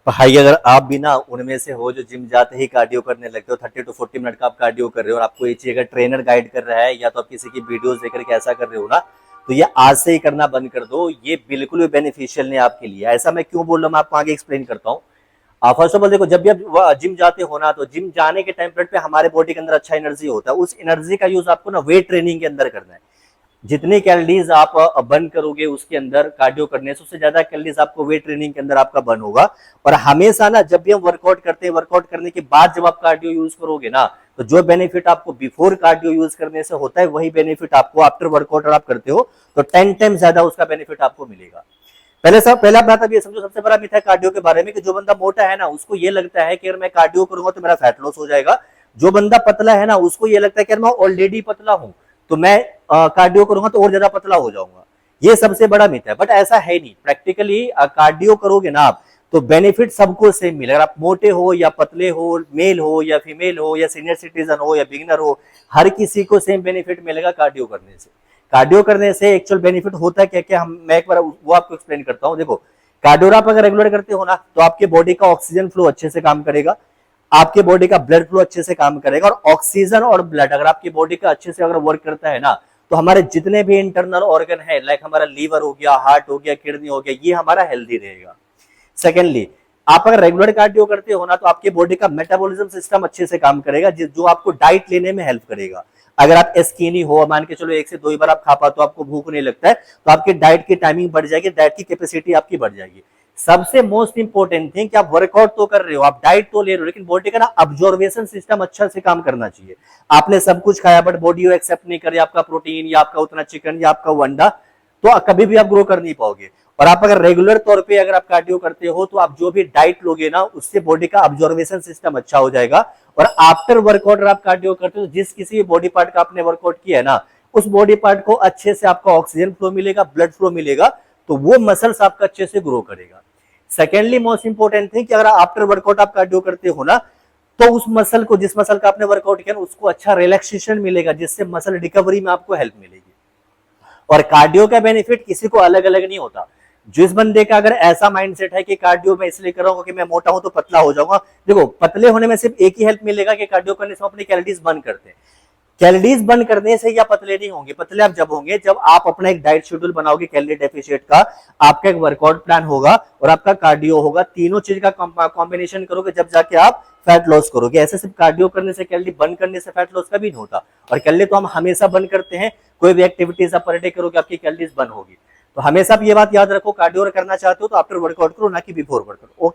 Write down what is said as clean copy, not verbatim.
भाई अगर आप भी ना उनमें से हो जो जिम जाते ही कार्डियो करने लगते हो, 30 to 40 मिनट का आप कार्डियो कर रहे हो और आपको ये चीज अगर ट्रेनर गाइड कर रहा है या तो आप किसी की वीडियोस देख करके ऐसा कर रहे हो ना, तो ये आज से ही करना बंद कर दो। ये बिल्कुल भी बेनिफिशियल नहीं आपके लिए। ऐसा मैं क्यों बोल रहा हूँ, मैं आपको आगे एक्सप्लेन करता हूँ। फर्स्ट ऑफ ऑल देखो, जब भी आप जिम जाते हो ना, तो जिम जाने के टाइम पे हमारे बॉडी के अंदर अच्छा एनर्जी होता है। उस एनर्जी का यूज आपको ना वेट ट्रेनिंग के अंदर करना है। जितनी कैलोरीज आप बर्न करोगे उसके अंदर कार्डियो करने से, उससे ज्यादा कैलोरीज आपको वेट ट्रेनिंग के अंदर आपका बर्न होगा। और हमेशा ना जब भी हम वर्कआउट करते हैं, वर्कआउट करने के बाद जब आप कार्डियो यूज करोगे ना, तो जो बेनिफिट आपको बिफोर कार्डियो यूज करने से होता है, वही बेनिफिट आपको आफ्टर वर्कआउट आप करते हो तो 10 टाइम ज्यादा उसका बेनिफिट आपको मिलेगा। पहला बात अब ये समझो, सबसे बड़ा मिथ है कार्डियो के बारे में कि जो बंदा मोटा है ना, उसको ये लगता है कि अगर मैं कार्डियो करूंगा तो मेरा फैट लॉस हो जाएगा। जो बंदा पतला है ना, उसको ये लगता है कि यार मैं ऑलरेडी पतला हूं, तो मैं कार्डियो करूंगा तो और ज्यादा पतला हो जाऊंगा। ये सबसे बड़ा मिथ है, बट ऐसा है नहीं। प्रैक्टिकली कार्डियो करोगे ना आप, तो बेनिफिट सबको सेम मिलेगा। आप मोटे हो या पतले हो, मेल हो या फीमेल हो, या सीनियर सिटीजन हो या बिगिनर हो, हर किसी को सेम बेनिफिट मिलेगा कार्डियो करने से। कार्डियो करने से एक्चुअल बेनिफिट होता है क्या क्या, मैं एक बार वो आपको एक्सप्लेन करता हूँ। देखो, कार्डियो आप अगर रेगुलर करते हो ना, तो आपके बॉडी का ऑक्सीजन फ्लो अच्छे से काम करेगा, आपके बॉडी का ब्लड फ्लो अच्छे से काम करेगा। और ऑक्सीजन और ब्लड अगर आपकी बॉडी का अच्छे से अगर वर्क करता है ना, तो हमारे जितने भी इंटरनल ऑर्गन है, लाइक हमारा लीवर हो गया, हार्ट हो गया, किडनी हो गया, ये हमारा हेल्दी रहेगा। सेकेंडली, आप अगर रेगुलर कार्डियो करते हो ना, तो आपके बॉडी का मेटाबॉलिज्म सिस्टम अच्छे से काम करेगा, जो आपको डाइट लेने में हेल्प करेगा। अगर आप स्किनी हो, मान के चलो 1 से 2 बार आप खा पाते हो, आपको भूख नहीं लगता है, तो आपकी डाइट की टाइमिंग बढ़ जाएगी, डाइट की कैपेसिटी आपकी बढ़ जाएगी। सबसे मोस्ट इंपॉर्टेंट थिंग कि आप वर्कआउट तो कर रहे हो, आप डाइट तो ले रहे हो, लेकिन बॉडी का ना ऑब्जर्वेशन सिस्टम अच्छा से काम करना चाहिए। आपने सब कुछ खाया बट बॉडी एक्सेप्ट नहीं करे आपका प्रोटीन या आपका उतना चिकन या आपका अंडा, तो कभी भी आप ग्रो कर नहीं पाओगे। और आप अगर रेगुलर तौर पे अगर आप कार्डियो करते हो, तो आप जो भी डाइट लोगे ना, उससे बॉडी का ऑब्जर्वेशन सिस्टम अच्छा हो जाएगा। और आफ्टर वर्कआउट आप कार्डियो करते हो, जिस किसी भी बॉडी पार्ट का आपने वर्कआउट किया है ना, उस बॉडी पार्ट को अच्छे से आपका ऑक्सीजन फ्लो मिलेगा, ब्लड फ्लो मिलेगा, तो वो मसल्स आपका अच्छे से ग्रो करेगा। सेकेंडली मोस्ट इंपॉर्टेंट थिंग कि अगर आफ्टर वर्कआउट आप कार्डियो करते हो ना, तो उस मसल को, जिस मसल का आपने वर्कआउट किया ना, उसको अच्छा रिलैक्सेशन मिलेगा, जिससे मसल रिकवरी में आपको हेल्प मिलेगी। और कार्डियो का बेनिफिट किसी को अलग अलग नहीं होता। जिस बंदे का अगर ऐसा माइंडसेट है कि कार्डियो मैं इसलिए कर रहा हूं कि मैं मोटा हूं तो पतला हो जाऊंगा, देखो पतले होने में सिर्फ एक ही हेल्प मिलेगा कि कार्डियो करने से अपनी कैलोरीज बर्न करते हैं। कैलोरीज बर्न करने से या पतले नहीं होंगे। पतले आप जब होंगे जब आप अपना एक डाइट शेड्यूल बनाओगे कैलोरी डेफिशिएंट का, आपका एक वर्कआउट प्लान होगा और आपका कार्डियो होगा, तीनों चीज का कॉम्बिनेशन करोगे, जब जाके आप फैट लॉस करोगे। ऐसे सिर्फ कार्डियो करने से, कैलोरी बर्न करने से फैट लॉस कभी नहीं होता। और कैलोरी तो हम हमेशा बर्न करते हैं, कोई भी एक्टिविटीज आप पर डे करोगे आपकी कैलोरीज बर्न होगी। तो हमेशा आप ये बात याद रखो, कार्डियो करना चाहते हो तो आफ्टर वर्कआउट करो, ना कि बिफोर वर्कआउट।